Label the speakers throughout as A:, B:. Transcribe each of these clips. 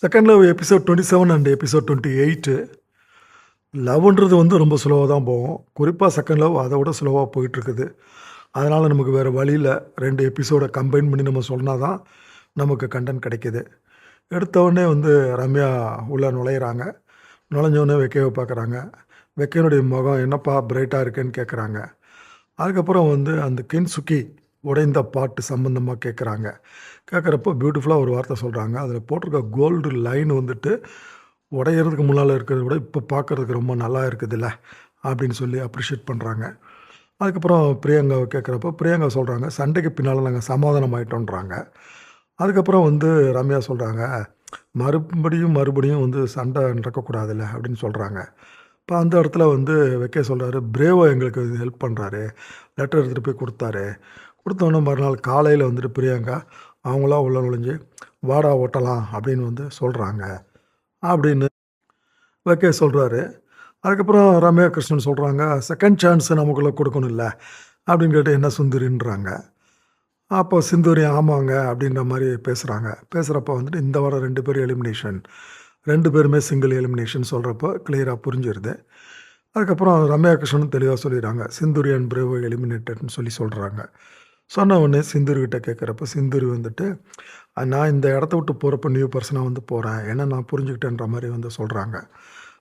A: Second love episode 27 and episode 28. லவ்ன்றது வந்து ரொம்ப ஸ்லோவாக தான் போகும். குறிப்பாக செகண்ட் லவ் அதை விட ஸ்லோவாக போயிட்டுருக்குது. அதனால் நமக்கு வேறு வழியில் 2 எபிசோடை கம்பைன் பண்ணி நம்ம சொன்னால் தான் நமக்கு கண்டென்ட் கிடைக்கிது. எடுத்தவுடனே வந்து ரம்யா உள்ளே நுழையிறாங்க. நுழைஞ்சோடனே வெக்கையை பார்க்குறாங்க. வெக்கையினுடைய முகம் என்னப்பா பிரைட்டாக இருக்குன்னு கேட்குறாங்க. அதுக்கப்புறம் வந்து அந்த கின்சுக்கி உடைந்த பாட்டு சம்மந்தமாக கேட்குறாங்க. கேட்குறப்போ பியூட்டிஃபுல்லாக ஒரு வார்த்தை சொல்கிறாங்க. அதில் போட்டிருக்க கோல்டு லைன் வந்துட்டு உடையிறதுக்கு முன்னால் இருக்கிறத விட இப்போ பார்க்குறதுக்கு ரொம்ப நல்லா இருக்குதுல்ல அப்படின்னு சொல்லி அப்ரிஷியேட் பண்ணுறாங்க. அதுக்கப்புறம் பிரியங்காவை கேட்குறப்போ பிரியங்கா சொல்கிறாங்க, சண்டைக்கு பின்னால் நாங்கள் சமாதானம் ஆகிட்டோன்றாங்க. அதுக்கப்புறம் வந்து ரம்யா சொல்கிறாங்க, மறுபடியும் வந்து சண்டை நடக்கக்கூடாதுல்ல அப்படின்னு சொல்கிறாங்க. இப்போ அந்த இடத்துல வந்து வெக்கே சொல்கிறாரு, பிரேவோ எங்களுக்கு ஹெல்ப் பண்ணுறாரு, லெட்டர் எடுத்துகிட்டு போய் கொடுத்தாரு. கொடுத்தோன்னே மறுநாள் காலையில் வந்துட்டு பிரியங்கா அவங்களாம் உள்ள நுழைஞ்சு வாடா ஓட்டலாம் அப்படின்னு வந்து சொல்கிறாங்க அப்படின்னு வெக்கே சொல்கிறாரு. அதுக்கப்புறம் ரம்யா கிருஷ்ணன் சொல்கிறாங்க, செகண்ட் சான்ஸ் நமக்குள்ளே கொடுக்கணும் இல்லை அப்படின்னு கேட்டு என்ன சுந்தரின்றாங்க. அப்போ சிந்தூரி ஆமாங்க அப்படின்ற மாதிரி பேசுகிறப்ப வந்துட்டு இந்த வாரம் 2 பேரும் எலிமினேஷன், 2 பேருமே சிங்கிள் எலிமினேஷன் சொல்கிறப்போ கிளியராக புரிஞ்சிருது. அதுக்கப்புறம் ரம்யா கிருஷ்ணன் தெளிவாக சொல்லிடுறாங்க, சிந்தூரி அண்ட் பிரேவோ எலிமினேட்டட்னு சொல்கிறாங்க. சொன்ன உடனே சிந்தூர்கிட்ட கேட்குறப்ப சிந்தூரி வந்துட்டு, நான் இந்த இடத்த விட்டு போகிறப்ப நியூ பர்சனாக வந்து போகிறேன், ஏன்னா நான் புரிஞ்சுக்கிட்டேன்ற மாதிரி வந்து சொல்கிறாங்க.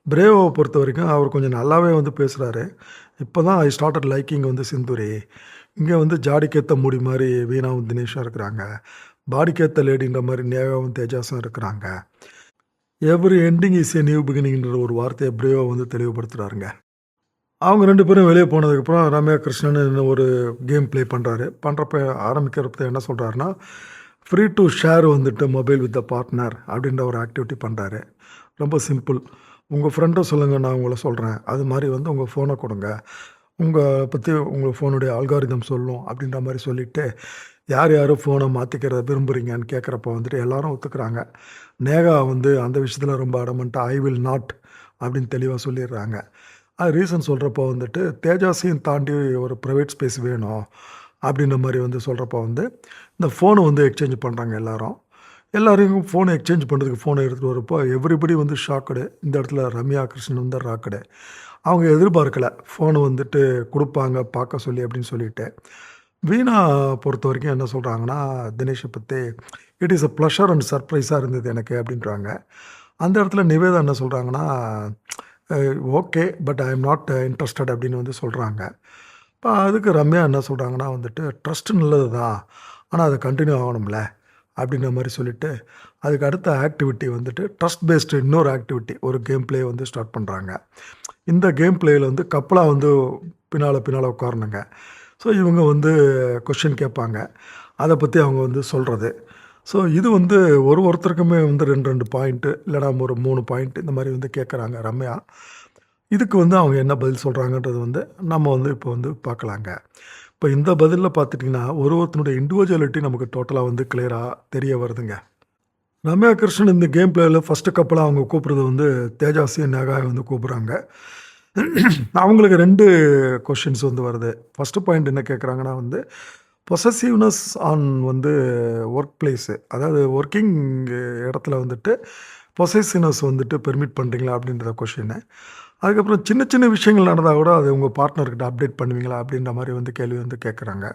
A: பிரேவோவை பொறுத்த வரைக்கும் அவர் கொஞ்சம் நல்லாவே வந்து பேசுகிறாரு. இப்போ தான் ஐ ஸ்டார்டட் லைக்கிங் வந்து சிந்தூரி. இங்கே வந்து ஜாடிக்கேற்ற மூடி மாதிரி வீணாவும் தினேஷும் இருக்கிறாங்க, பாடிக்கேற்ற லேடின்ற மாதிரி நேகாவும் தேஜாஸும் இருக்கிறாங்க. Every ending is a new பிகினிங்ன்ற ஒரு வார்த்தையை பிரேவோ வந்து தெளிவுபடுத்துகிறாருங்க. அவங்க 2 பேரும் வெளியே போனதுக்கப்புறம் ரம்யா கிருஷ்ணன் ஒரு கேம் ப்ளே பண்ணுறப்ப ஆரம்பிக்கிறப்ப என்ன சொல்கிறாருன்னா, ஃப்ரீ டு ஷேர் வந்துட்டு மொபைல் வித் த பார்ட்னர் அப்படின்ற ஒரு ஆக்டிவிட்டி பண்ணுறாரு. ரொம்ப சிம்பிள். உங்கள் ஃப்ரெண்டை சொல்லுங்கள், நான் உங்களை சொல்கிறேன், அது மாதிரி வந்து உங்கள் ஃபோனை கொடுங்க, உங்கள் பற்றி உங்கள் ஃபோனுடைய ஆல்காரிதம் சொல்லும் அப்படின்ற மாதிரி சொல்லிவிட்டு யார் யாரும் ஃபோனை மாற்றிக்கிறத விரும்புகிறீங்கன்னு கேட்குறப்ப வந்துட்டு எல்லோரும் ஒத்துக்கிறாங்க. நேகா வந்து அந்த விஷயத்தில் ரொம்ப அடமெண்ட்டாக ஐ வில் நாட் அப்படின்னு தெளிவாக சொல்லிடுறாங்க. அது ரீசன் சொல்கிறப்போ வந்துட்டு தேஜாஸையும் தாண்டி ஒரு ப்ரைவேட் ஸ்பேஸ் வேணும் அப்படின்ற மாதிரி வந்து சொல்கிறப்போ வந்து இந்த ஃபோனை வந்து எக்ஸ்சேஞ்ச் பண்ணுறாங்க எல்லோரையும் ஃபோனை எக்ஸ்சேஞ்ச் பண்ணுறதுக்கு ஃபோனை எடுத்துகிட்டு வரப்போ எவ்ரிபடி வந்து ஷாக்கடு. இந்த இடத்துல ரம்யா கிருஷ்ணன் வந்து ராக்கடு. அவங்க எதிர்பார்க்கலை ஃபோனை வந்துட்டு கொடுப்பாங்க பார்க்க சொல்லி அப்படின்னு சொல்லிட்டு. வீணா பொறுத்த வரைக்கும் என்ன சொல்கிறாங்கன்னா, தினேஷை பற்றி it is a pleasure and சர்ப்ரைஸாக இருந்தது எனக்கு அப்படின்றாங்க. அந்த இடத்துல நிவேதா என்ன சொல்கிறாங்கன்னா, okay but I am not interested அப்படின்னு வந்து சொல்கிறாங்க. இப்போ அதுக்கு ரம்யா என்ன சொல்கிறாங்கன்னா வந்துட்டு, ட்ரஸ்ட்டு நல்லது தான், ஆனால் அதை கண்டினியூ ஆகணும்ல அப்படின்ற மாதிரி சொல்லிவிட்டு அதுக்கு அடுத்த ஆக்டிவிட்டி வந்துட்டு ட்ரஸ்ட் பேஸ்டு இன்னொரு ஆக்டிவிட்டி, ஒரு கேம் ப்ளே வந்து ஸ்டார்ட் பண்ணுறாங்க. இந்த கேம் ப்ளேயில் வந்து கப்பலாக வந்து பின்னால் உட்காரணுங்க. ஸோ இவங்க வந்து கொஷின் கேட்பாங்க, அதை பற்றி அவங்க வந்து சொல்கிறது. ஸோ இது வந்து ஒருத்தருக்குமே வந்து 2 பாயிண்ட்டு இல்லைனா ஒரு 3 பாயிண்ட் இந்த மாதிரி வந்து கேட்குறாங்க ரம்யா. இதுக்கு வந்து அவங்க என்ன பதில் சொல்கிறாங்கன்றது வந்து நம்ம வந்து இப்போ வந்து பார்க்கலாங்க. இப்போ இந்த பதிலில் பார்த்துட்டிங்கன்னா ஒருத்தனுடைய இண்டிவிஜுவலிட்டி நமக்கு டோட்டலாக வந்து கிளியராக தெரிய வருதுங்க. ரம்யா கிருஷ்ணன் இந்த கேம் பிளேயில் ஃபஸ்ட்டு கப்பலாக அவங்க கூப்பிட்றது வந்து தேஜாஸையும் நேகாவை வந்து கூப்பிட்றாங்க. அவங்களுக்கு 2 கொஷின்ஸ் வந்து வருது. ஃபஸ்ட்டு பாயிண்ட் என்ன கேட்குறாங்கன்னா வந்து பொசசிவ்னஸ் ஆன் வந்து ஒர்க் பிளேஸு, அதாவது ஒர்க்கிங் இடத்துல வந்துட்டு பொசசிவ்னஸ் வந்துட்டு பெர்மிட் பண்ணுறீங்களா அப்படின்ற கொஷின்னு. அதுக்கப்புறம் சின்ன சின்ன விஷயங்கள் நடந்தால் கூட அது உங்கள் பார்ட்னர்கிட்ட அப்டேட் பண்ணுவீங்களா அப்படின்ற மாதிரி வந்து கேள்வி வந்து கேட்குறாங்க.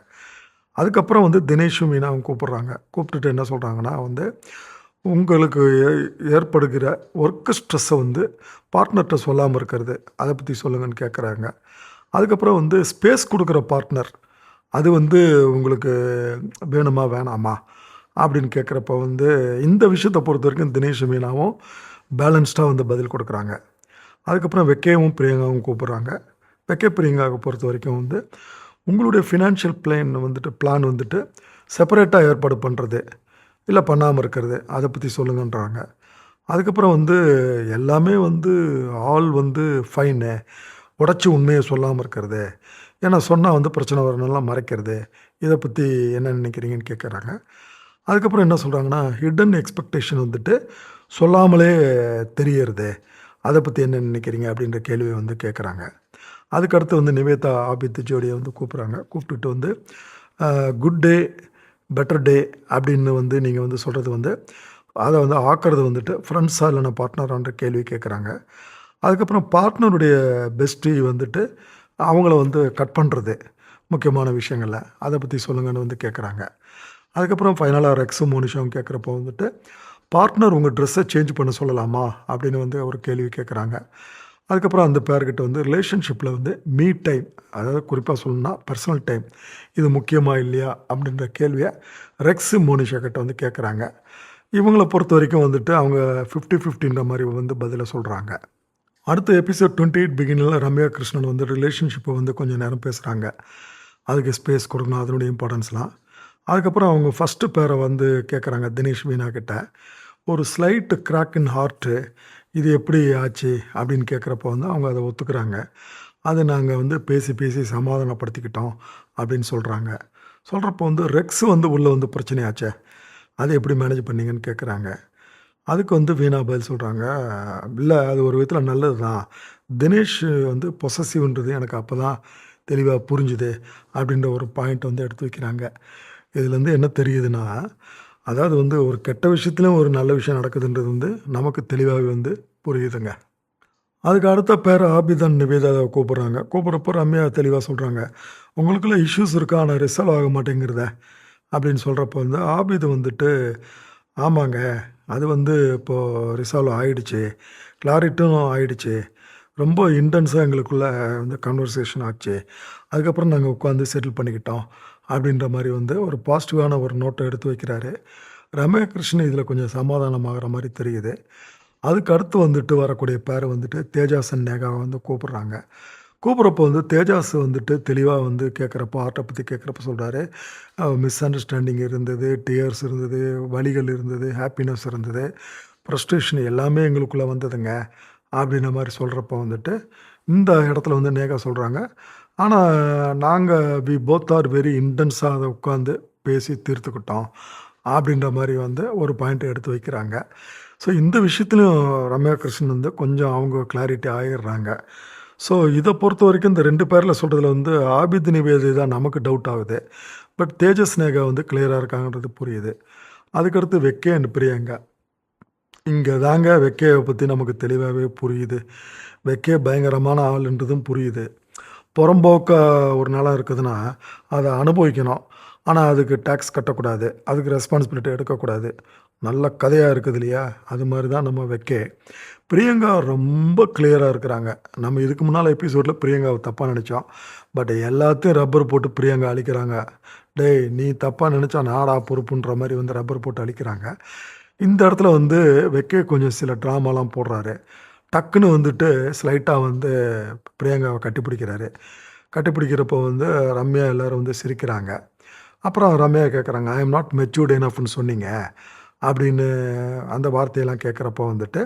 A: அதுக்கப்புறம் வந்து தினேஷும் மீனாவும் கூப்பிட்றாங்க. கூப்பிட்டுட்டு என்ன சொல்கிறாங்கன்னா வந்து, உங்களுக்கு ஏற்படுகிற ஒர்க்கு ஸ்ட்ரெஸ்ஸை வந்து பார்ட்னர்கிட்ட சொல்லாமல் இருக்கிறது, அதை பற்றி சொல்லுங்கன்னு கேட்குறாங்க. அதுக்கப்புறம் வந்து ஸ்பேஸ் கொடுக்குற பார்ட்னர், அது வந்து உங்களுக்கு வேணுமா வேணாமா அப்படின்னு கேட்குறப்ப வந்து இந்த விஷயத்தை பொறுத்த வரைக்கும் தினேஷ் மீனாவும் பேலன்ஸ்டாக வந்து பதில் கொடுக்குறாங்க. அதுக்கப்புறம் வெக்கையும் பிரியங்காவும் கூப்பிட்றாங்க. வெக்கை பிரியங்காவை பொறுத்த வரைக்கும் வந்து உங்களுடைய ஃபினான்ஷியல் பிளான் வந்துட்டு செப்பரேட்டாக ஏற்பாடு பண்ணுறது இல்லை பண்ணாமல் இருக்கிறது, அதை பற்றி சொல்லுங்கன்றாங்க. அதுக்கப்புறம் வந்து எல்லாமே வந்து ஆல் வந்து ஃபைனு, உடச்சி உண்மையை சொல்லாமல் இருக்கிறது, ஏன்னா சொன்னால் வந்து பிரச்சனை வரணும்லாம் மறைக்கிறது, இதை பற்றி என்ன நினைக்கிறீங்கன்னு கேட்குறாங்க. அதுக்கப்புறம் என்ன சொல்கிறாங்கன்னா, ஹிடன் எக்ஸ்பெக்டேஷன் வந்துட்டு சொல்லாமலே தெரியறது, அதை பற்றி என்ன நினைக்கிறீங்க அப்படின்ற கேள்வியை வந்து கேட்குறாங்க. அதுக்கடுத்து வந்து நிவேதா ஆபித் ஜோடியை வந்து கூப்பிட்டுட்டு வந்து குட் டே பெட்டர் டே அப்படின்னு வந்து நீங்கள் வந்து சொல்கிறது வந்து அதை வந்து ஆக்குறது வந்துட்டு ஃப்ரெண்ட்ஸா இல்லைனா பார்ட்னரான்ற கேள்வி கேட்குறாங்க. அதுக்கப்புறம் பார்ட்னருடைய பெஸ்டி வந்துட்டு அவங்கள வந்து கட் பண்ணுறது முக்கியமான விஷயங்கள்ல. அதை பற்றி சொல்லுங்கன்னு வந்து கேட்குறாங்க. அதுக்கப்புறம் ஃபைனலாக ரெக்ஸும் மோனிஷாவும் கேட்குறப்போ வந்துட்டு, பார்ட்னர் உங்கள் ட்ரெஸ்ஸை சேஞ்ச் பண்ண சொல்லலாமா? அப்படின்னு வந்து ஒரு கேள்வி கேட்குறாங்க. அதுக்கப்புறம் அந்த பேர்கிட்ட வந்து ரிலேஷன்ஷிப்பில் வந்து மீ டைம், அதாவது குறிப்பாக சொல்லணும்னா பர்சனல் டைம், இது முக்கியமா இல்லையா? அப்படின்ற கேள்வியை ரெக்ஸு மோனிஷா கிட்ட வந்து கேட்குறாங்க. இவங்கள பொறுத்த வரைக்கும் வந்துட்டு அவங்க 50-50ன்ற மாதிரி வந்து பதிலை சொல்கிறாங்க. அடுத்த எபிசோட் 28 பிகினில் ரம்யா கிருஷ்ணன் வந்து ரிலேஷன்ஷிப்பை வந்து கொஞ்சம் நேரம் பேசுகிறாங்க. அதுக்கு ஸ்பேஸ் கொடுக்கணும், அதனுடைய இம்பார்ட்டன்ஸ்லாம். அதுக்கப்புறம் அவங்க ஃபஸ்ட்டு பேரை வந்து கேட்குறாங்க தினேஷ் வீணா கிட்ட. ஒரு ஸ்லைட் கிராக் இன் ஹார்ட்டு, இது எப்படி ஆச்சு அப்படின்னு கேட்குறப்போ வந்து அவங்க அதை ஒத்துக்கிறாங்க. அது நாங்கள் வந்து பேசி பேசி சமாதானப்படுத்திக்கிட்டோம் அப்படின்னு சொல்கிறாங்க. சொல்கிறப்போ வந்து ரெக்ஸ் வந்து உள்ளே வந்து பிரச்சனையாச்சே, அதை எப்படி மேனேஜ் பண்ணீங்கன்னு கேட்குறாங்க. அதுக்கு வந்து வீணா பதில் சொல்கிறாங்க, இல்லை அது ஒரு விதத்தில் நல்லது தான். தினேஷ் வந்து பொசசிவ்ன்றது எனக்கு அப்போ தான் தெளிவாக புரிஞ்சுது அப்படின்ற ஒரு பாயிண்ட் வந்து எடுத்து வைக்கிறாங்க. இதுலேருந்து என்ன தெரியுதுன்னா, அதாவது வந்து ஒரு கெட்ட விஷயத்துலையும் ஒரு நல்ல விஷயம் நடக்குதுன்றது வந்து நமக்கு தெளிவாகவே வந்து புரியுதுங்க. அதுக்கு அடுத்த பேர் ஆபிதன் நிவேதாவை கூப்பிட்றாங்க. கூப்பிட்றப்போ ரம்யா தெளிவாக சொல்கிறாங்க, உங்களுக்குள்ள இஷ்யூஸ் இருக்கா, ஆனால் ரிசால்வ் ஆக மாட்டேங்கிறத அப்படின்னு சொல்கிறப்போ வந்து ஆபிது வந்துட்டு, ஆமாங்க அது வந்து இப்போது ரிசால்வ் ஆகிடுச்சு, கிளாரிட்டும் ஆகிடுச்சு, ரொம்ப இன்டென்ஸாக எங்களுக்குள்ளே வந்து கன்வர்சேஷன் ஆச்சு, அதுக்கப்புறம் நாங்கள் உட்காந்து செட்டில் பண்ணிக்கிட்டோம் அப்படின்ற மாதிரி வந்து ஒரு பாசிட்டிவான ஒரு நோட்டை எடுத்து வைக்கிறாரு. ரம்யா கிருஷ்ணன் இதில் கொஞ்சம் சமாதானமாகிற மாதிரி தெரியுது. அதுக்கு அடுத்து வந்துட்டு வரக்கூடிய பேரை வந்துட்டு தேஜாஸ் அண்ட் நேகாவை வந்து கூப்பிட்றாங்க. கூப்பிட்றப்போ வந்து தேஜாஸ் வந்துட்டு தெளிவாக வந்து கேட்குறப்போ ஆர்ட்டை பற்றி கேட்குறப்ப சொல்கிறாரு, மிஸ் அண்டர்ஸ்டாண்டிங் இருந்தது, டியர்ஸ் இருந்தது, வலிகள் இருந்தது, ஹாப்பினஸ் இருந்தது, ஃப்ரஸ்ட்ரேஷன் எல்லாமே எங்களுக்குள்ளே வந்ததுங்க அப்படின்ற மாதிரி சொல்கிறப்போ வந்துட்டு இந்த இடத்துல வந்து நேகா சொல்கிறாங்க, ஆனால் நாங்கள் வி போத் ஆர் வெரி இன்டென்ஸாக அதை உட்காந்து பேசி தீர்த்துக்கிட்டோம் அப்படின்ற மாதிரி வந்து ஒரு பாயிண்ட்டை எடுத்து வைக்கிறாங்க. ஸோ இந்த விஷயத்துலையும் ரம்யா கிருஷ்ணன் வந்து கொஞ்சம் அவங்க கிளாரிட்டி ஆகிடுறாங்க. ஸோ இதை பொறுத்த வரைக்கும் இந்த 2 பேரில் சொல்கிறதுல வந்து ஆபித் நிவேதி தான் நமக்கு டவுட் ஆகுது. பட் தேஜஸ் நேகா வந்து கிளியராக இருக்காங்கன்றது புரியுது. அதுக்கடுத்து வெக்கே அண்ட் பிரியங்கா. இங்கே தாங்க வெக்கையை பற்றி நமக்கு தெளிவாகவே புரியுது. வெக்கே பயங்கரமான ஆளுன்றதும் புரியுது. புறம்போக்கா ஒரு நிலம் இருக்குதுன்னா அதை அனுபவிக்கணும், ஆனால் அதுக்கு டேக்ஸ் கட்டக்கூடாது, அதுக்கு ரெஸ்பான்சிபிலிட்டி எடுக்கக்கூடாது. நல்ல கதையாக இருக்குது இல்லையா? அது மாதிரி தான் நம்ம வெக்கே. பிரியங்கா ரொம்ப கிளியராக இருக்கிறாங்க. நம்ம இதுக்கு முன்னால் எபிசோடில் பிரியங்காவை தப்பாக நினச்சோம். பட் எல்லாத்தையும் ரப்பர் போட்டு பிரியங்கா அழிக்கிறாங்க. டேய் நீ தப்பாக நினச்சா நாடா பொறுப்புன்ற மாதிரி வந்து ரப்பர் போட்டு அழிக்கிறாங்க. இந்த இடத்துல வந்து வெக்கே கொஞ்சம் சில ட்ராமாலாம் போடுறாரு. டக்குன்னு வந்துட்டு ஸ்லைட்டாக வந்து பிரியங்காவை கட்டிப்பிடிக்கிறாரு. கட்டிப்பிடிக்கிறப்போ வந்து ரம்யா எல்லோரும் வந்து சிரிக்கிறாங்க. அப்புறம் ரம்யா கேட்குறாங்க, ஐ எம் நாட் மெச்சூர்ட் எனஃப்னு சொன்னீங்க அப்படின்னு அந்த வார்த்தையெல்லாம் கேட்குறப்போ வந்துட்டு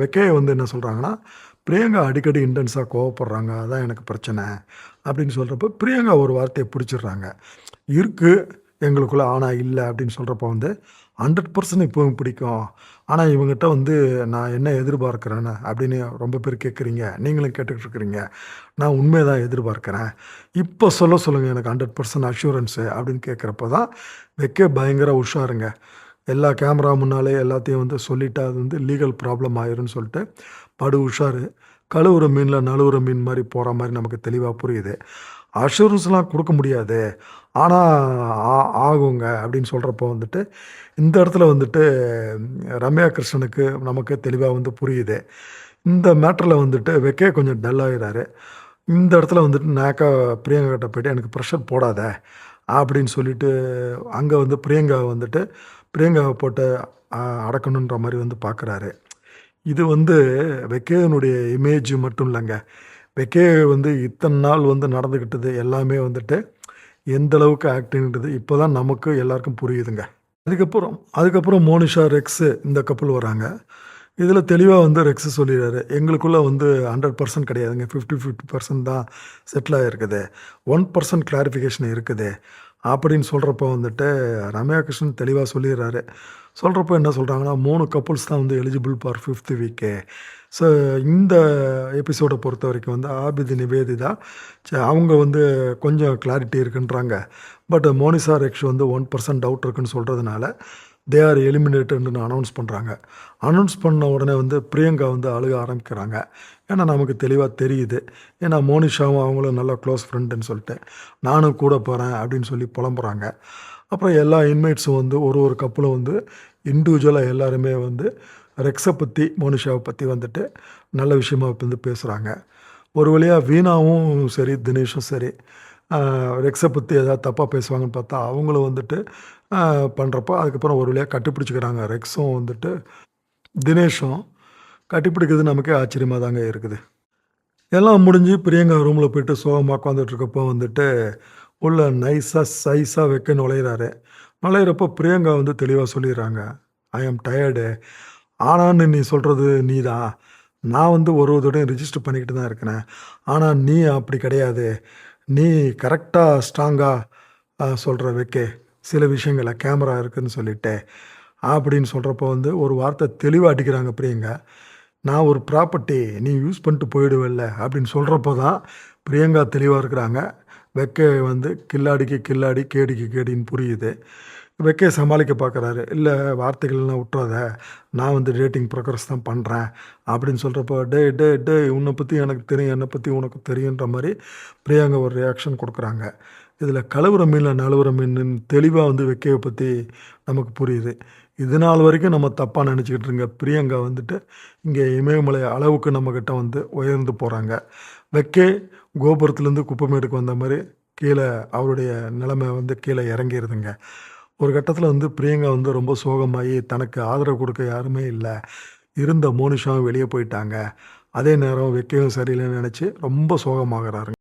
A: வெக்கையை வந்து என்ன சொல்கிறாங்கன்னா, பிரியங்கா அடிக்கடி இன்டென்ஸாக கோவப்படுறாங்க, அதான் எனக்கு பிரச்சனை அப்படின்னு சொல்கிறப்போ பிரியங்கா ஒரு வார்த்தையை பிடிச்சிடுறாங்க. இருக்குது எங்களுக்குள்ளே, ஆனால் இல்லை அப்படின்னு சொல்கிறப்போ வந்து 100% இப்போவும் பிடிக்கும், ஆனால் இவங்ககிட்ட வந்து நான் என்ன எதிர்பார்க்குறேன்னு அப்படின்னு ரொம்ப பேர் கேட்குறீங்க, நீங்களும் கேட்டுக்கிட்டு இருக்கிறீங்க. நான் உண்மையை தான் எதிர்பார்க்குறேன், இப்போ சொல்லுங்கள் எனக்கு 100% அஷூரன்ஸு அப்படின்னு கேட்குறப்போ தான் வெக்கே பயங்கர உஷாருங்க. எல்லா கேமரா முன்னாலே எல்லாத்தையும் வந்து சொல்லிவிட்டு அது வந்து லீகல் ப்ராப்ளம் ஆயிரும்னு சொல்லிட்டு படு உஷாரு. கழுவுற மீனில் நழுவுற மீன் மாதிரி போகிற மாதிரி நமக்கு தெளிவாக புரியுது. அஷூரன்ஸ்லாம் கொடுக்க முடியாது, ஆனால் ஆகுங்க அப்படின்னு சொல்கிறப்போ வந்துட்டு இந்த இடத்துல வந்துட்டு ரம்யா கிருஷ்ணனுக்கு நமக்கு தெளிவாக வந்து புரியுது. இந்த மேட்டரில் வந்துட்டு வெக்கே கொஞ்சம் டல் ஆகிறாரு. இந்த இடத்துல வந்துட்டு நேக்கா பிரியங்கா கிட்ட போய்ட்டு எனக்கு ப்ரெஷர் போடாத அப்படின்னு சொல்லிட்டு அங்கே வந்து பிரியங்காவை போட்டு அடக்கணுன்ற மாதிரி வந்து பார்க்குறாரு. இது வந்து வெக்கையனுடைய இமேஜ் மட்டும் இல்லைங்க, வெக்கே வந்து இத்தனை நாள் வந்து நடந்துக்கிட்டது எல்லாமே வந்துட்டு எந்த அளவுக்கு ஆக்டிங்கிறது இப்போ தான் நமக்கு எல்லாருக்கும் புரியுதுங்க. அதுக்கப்புறம் மோனிஷா ரெக்ஸு இந்த கப்பல் வராங்க. இதில் தெளிவாக வந்து ரெக்ஸு சொல்லிடுறாரு, எங்களுக்குள்ளே வந்து 100% கிடையாதுங்க, 50-50% தான் செட்டில் ஆகிருக்குது, 1% கிளாரிஃபிகேஷன் இருக்குது அப்படின்னு சொல்கிறப்போ வந்துட்டு ரம்யா கிருஷ்ணன் தெளிவாக சொல்லிடுறாரு. சொல்கிறப்போ என்ன சொல்கிறாங்கன்னா 3 கப்புள்ஸ் தான் வந்து eligible for 5th week. So இந்த எபிசோடை பொறுத்த வரைக்கும் வந்து ஆபித் நிவேதிதா அவங்க வந்து கொஞ்சம் கிளாரிட்டி இருக்குன்றாங்க. பட் மோனிஷா ரெக்ஸ் வந்து 1% டவுட் இருக்குன்னு சொல்கிறதுனால தே ஆர் எலிமினேட்டட்னு அனௌன்ஸ் பண்ணுறாங்க. அனௌன்ஸ் பண்ண உடனே வந்து பிரியங்கா வந்து அழுக ஆரம்பிக்கிறாங்க. ஏன்னா நமக்கு தெளிவாக தெரியுது. ஏன்னா மோனிஷாவும் அவங்களும் நல்ல க்ளோஸ் ஃப்ரெண்டுன்னு சொல்லிட்டு, நானும் கூட போகிறேன் அப்படின்னு சொல்லி புலம்புறாங்க. அப்புறம் எல்லா இன்மேட்ஸும் வந்து ஒரு ஒரு கப்பலும் வந்து இண்டிவிஜுவலாக எல்லாருமே வந்து ரெக்ஸை பற்றி மோனிஷாவை பற்றி வந்துட்டு நல்ல விஷயமா வந்து பேசுகிறாங்க. ஒரு வழியாக வீணாவும் சரி தினேஷும் சரி ரெக்ஸை பற்றி ஏதாவது தப்பாக பேசுவாங்கன்னு பார்த்தா அவங்களும் வந்துட்டு பண்ணுறப்போ அதுக்கப்புறம் ஒரு வழியாக கட்டிப்பிடிச்சிக்கிறாங்க. ரெக்ஸும் வந்துட்டு தினேஷும் கட்டிப்பிடிக்கிறது நமக்கே ஆச்சரியமாக தாங்க இருக்குது. எல்லாம் முடிஞ்சு பிரியங்கா ரூமில் போயிட்டு சோகமாக உட்காந்துட்ருக்கப்போ வந்துட்டு உள்ள நைஸாக சைஸாக வைக்க நுழையிறாரு. நுழையிறப்போ பிரியங்கா வந்து தெளிவாக சொல்லிடுறாங்க, ஐ ஆம் டயர்டு. ஆனான்னு நீ சொல்கிறது நீ தான். நான் வந்து ஒரு தடவையும் ரிஜிஸ்டர் பண்ணிக்கிட்டு தான் இருக்கிறேன். ஆனால் நீ அப்படி கிடையாது. நீ கரெக்டாக ஸ்ட்ராங்காக சொல்கிற வைக்க சில விஷயங்கள கேமரா இருக்குதுன்னு சொல்லிட்டு அப்படின்னு சொல்கிறப்போ வந்து ஒரு வார்த்தை தெளிவாக அடிக்கிறாங்க பிரியங்கா. நான் ஒரு ப்ராப்பர்ட்டி நீ யூஸ் பண்ணிட்டு போயிடுவல்ல அப்படின்னு சொல்கிறப்போ தான் பிரியங்கா தெளிவாக இருக்கிறாங்க. வெக்கை வந்து கில்லாடிக்கு கில்லாடி கேடிக்கு கேடின்னு புரியுது. வெக்கையை சமாளிக்க பார்க்குறாரு. இல்லை வார்த்தைகள்லாம் விட்டுறாத, நான் வந்து டேட்டிங் ப்ரோக்ரஸ் தான் பண்ணுறேன் அப்படின்னு சொல்கிறப்போ டே உன்னை பற்றி எனக்கு தெரியும், என்னை பற்றி உனக்கு தெரியுன்ற மாதிரி பிரியங்கா ஒரு ரியாக்ஷன் கொடுக்குறாங்க. இதில் கழுவுற மீனில் நழுவுற மீன் தெளிவாக வந்து வெக்கையை பற்றி நமக்கு புரியுது. இது நாள் வரைக்கும் நம்ம தப்பாக நினச்சிக்கிட்டு இருங்க பிரியங்கா வந்துட்டு இங்கே இமயமலை அளவுக்கு நம்மக்கிட்ட வந்து உயர்ந்து போகிறாங்க. வெக்கே கோபுரத்துலேருந்து குப்பைமேடுக்கு வந்த மாதிரி கீழே அவருடைய நிலைமை வந்து கீழே இறங்கிடுதுங்க. ஒரு கட்டத்தில் வந்து பிரியங்கா வந்து ரொம்ப சோகமாகி தனக்கு ஆதரவு கொடுக்க யாருமே இல்லை, இருந்த மோனிஷாவும் வெளியே போயிட்டாங்க. அதே நேரம் வெக்கையும் சரியில்லைன்னு நினச்சி ரொம்ப சோகமாகறாருங்க.